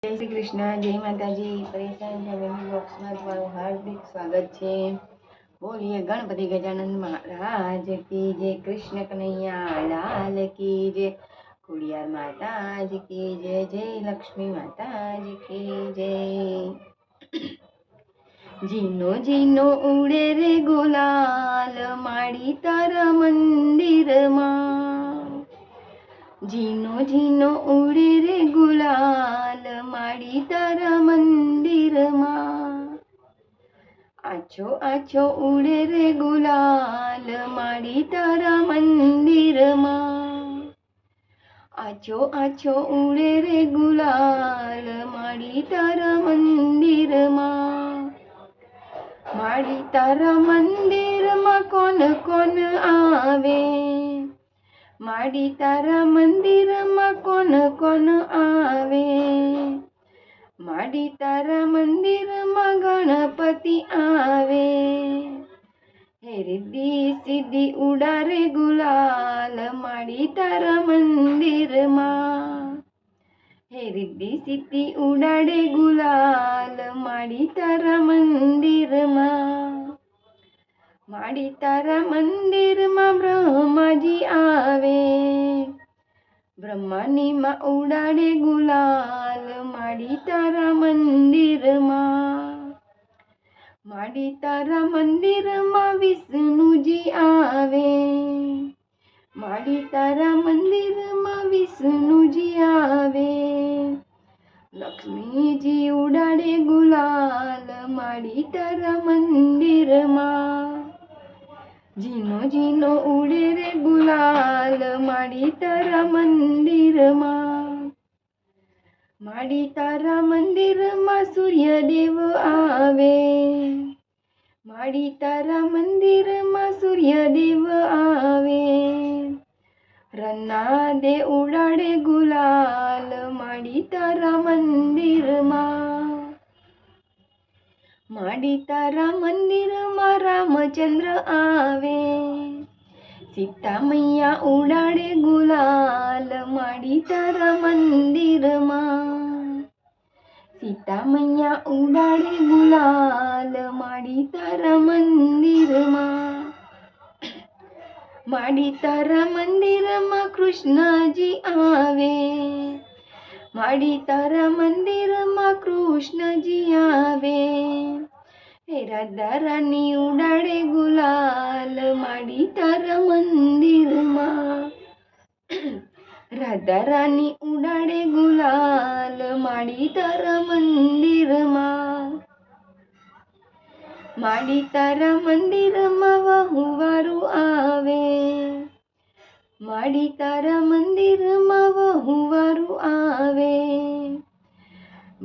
જય શ્રી કૃષ્ણ, જય માતાજી. પરેશાન ફેમિલી બોક્સમાં તમારું હાર્દિક સ્વાગત છે. બોલીએ ગણપતિ ગજાનંદ મહારાજ કી જય, કૃષ્ણ કનૈયા લાલ કી જય, ખોડિયાર માતાજ કી જય, જય લક્ષ્મી માતાજ કી જય. જીનો જીનો ઉડે રે ગુલાલ માડી તારા મંદિરમાં, જીનો જીનો ઉડે રે ગુલાલ માડી તારા મંદિરમાં, આછો આછો ઉડે રે ગુલાલ માડી તારા મંદિરમાં, આછો આછો ઉડે રે ગુલાલ માડી તારા મંદિરમાં, માડી તારા મંદિરમાં કોણ કોણ આવે, માડી તારા મંદિરમાં કોણ કોણ આવે, માડી તારા મંદિરમાં ગણપતિ આવે, હે રિદ્ધિ સિદ્ધિ ઉડારે ગુલાલ માડી તારા મંદિરમાં, હે રિદ્ધિ સિદ્ધિ ઉડાડે ગુલાલ માડી તારા મંદિરમાં, માડી તારા મંદિરમાં બ્રહ્માજી આવે, બ્રહ્માની માં ઉડાડે ગુલાલ માડી તારા મંદિરમાં, માડી તારા મંદિરમાં વિષ્ણુજી આવે, માડી તારા મંદિરમાં વિષ્ણુજી આવે, લક્ષ્મીજી ઉડાડે ગુલાલ માડી તારા મંદિરમાં, જીનો જીનો ઉડે રે ગુલાલ માડી તારા મંદિરમાં, માડી તારા મંદિરમાં સૂર્યદેવ આવે, માડી તારા મંદિરમાં સૂર્યદેવ આવે, રન્નાદે ઉડાડે ગુલાલ માડી તારા મંદિરમાં, માડી તારા મંદિરમાં રામચંદ્ર આવે, સીતા મૈયા ઉડાડે ગુલાલ માડી તારા મંદિરમાં, સીતા મૈયા ઉડાડે ગુલાલ માડી તારા મંદિરમાં, માડી તારા મંદિરમાં કૃષ્ણજી આવે, માડી તારા મંદિરમાં કૃષ્ણજી આવે, હે રાધા રાની ઉડાડે ગુલાલ માડી તારા મંદિરમાં, રાધા રાની ઉડાડે ગુલાલ માડી તારા મંદિરમાં, માડી તારા મંદિરમાં વહુવારું આવે, માડી તારા મંદિરમાં વહુવારું આવે,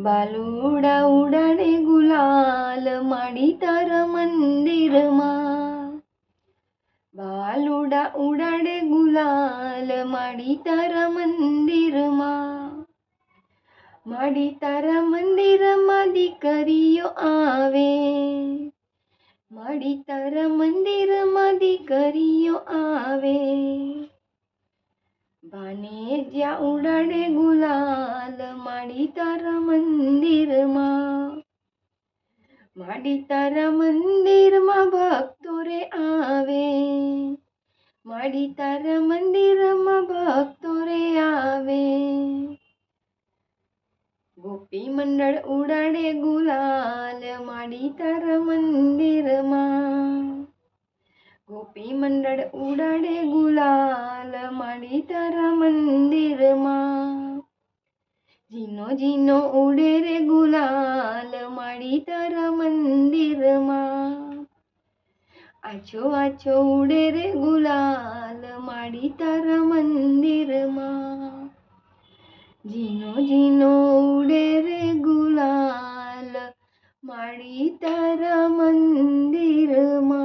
બાલુડા ઉડાડે ગુલાલ માડી તારા મંદિરમાં, બાલુડા ઉડાડે ગુલાલ માડી તારા મંદિરમાં, માડી તારા મંદિરમાં દીકરીઓ આવે, માડી તારા મંદિરમાં દીકરીઓ આવે, બાને જ્યાં ઉડાડે ગુલાલ માડી તારા મંદિરમાં, માડી તારા મંદિરમાં ભક્તો રે આવે, માડી તારા મંદિરમાં ભક્તો રે આવે, ગોપી મંડળ ઉડાડે ગુલાલ માડી તારા મંદિરમાં, ગોપી મંડળ ઉડાડે ગુલાલ માડી તારા મંદિરમાં, જીનો જીનો ઉડે રે ગુલાલ માડી તારા મંદિરમાં, આછો આછો ઉડે રે ગુલાલ માડી તારા મંદિરમાં, જીનો જીનો ઉડે રે ગુલાલ માડી તારા મંદિરમાં.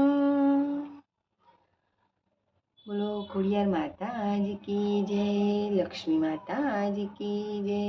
બોલો ખોડિયાર માતાજી કી જય, લક્ષ્મી માતાજી કી જય.